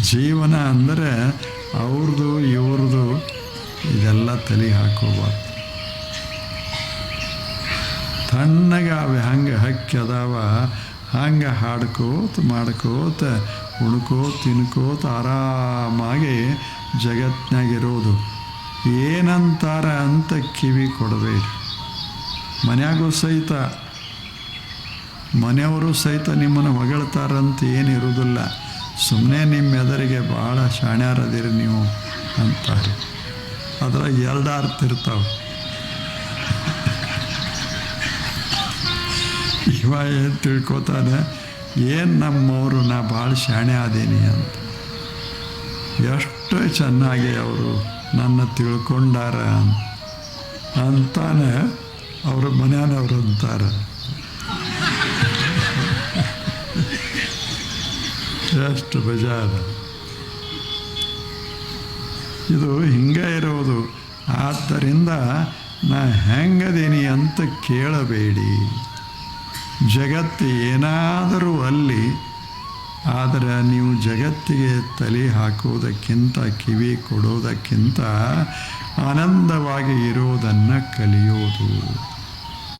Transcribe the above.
ಜೀವನ ಅಂದರೆ ಅವ್ರದ್ದು ಇವ್ರದ್ದು ಇದೆಲ್ಲ ತಲೆ ಹಾಕೋಬಾರ್ದು. ತಣ್ಣಗೆ ಅವು ಹಂಗೆ ಹಕ್ಕಿ ಅದಾವ, ಹಂಗೆ ಹಾಡ್ಕೋತ ಮಾಡ್ಕೋತ ಉಣ್ಕೋತ ತಿನ್ಕೋತ ಆರಾಮಾಗಿ ಜಗತ್ತಿನಾಗಿರೋದು. ಏನಂತಾರ ಅಂತ ಕಿವಿ ಕೊಡಬೇಡಿ. ಮನ್ಯಾಗೂ ಸಹಿತ ಮನೆಯವರು ಸಹಿತ ನಿಮ್ಮನ್ನು ಹೊಗಳ್ತಾರಂತ ಏನಿರೋದಿಲ್ಲ. ಸುಮ್ಮನೆ ನಿಮ್ಮ ಎದುರಿಗೆ ಭಾಳ ಶಾಣ್ಯಾರದಿರಿ ನೀವು ಅಂತಾರೆ. ಅದ್ರಾಗ ಎರಡು ಅರ್ಥ ಇರ್ತಾವೆ. ಇವ ಏನು ತಿಳ್ಕೊತಾನೆ, ಏನು ನಮ್ಮವರು ನಾ ಭಾಳ ಶಾಣೆ ಆದೀನಿ ಅಂತ. ಎಷ್ಟು ಚೆನ್ನಾಗಿ ಅವರು ನನ್ನ ತಿಳ್ಕೊಂಡಾರ ಅಂತಾನೆ ಅವ್ರ ಮನೆಯವ್ರು ಅಂತಾರೆ. ಎಷ್ಟು ಬೇಜಾರ. ಇದು ಹಿಂಗೆ ಇರೋದು. ಆದ್ದರಿಂದ ನಾ ಹೆಂಗದೀನಿ ಅಂತ ಕೇಳಬೇಡಿ. ಜಗತ್ತು ಏನಾದರೂ ಅಲ್ಲಿ, ಆದರೆ ನೀವು ಜಗತ್ತಿಗೆ ತಲೆ ಹಾಕೋದಕ್ಕಿಂತ ಕಿವಿ ಕೊಡೋದಕ್ಕಿಂತ ಆನಂದವಾಗಿ ಇರೋದನ್ನು ಕಲಿಯೋದು.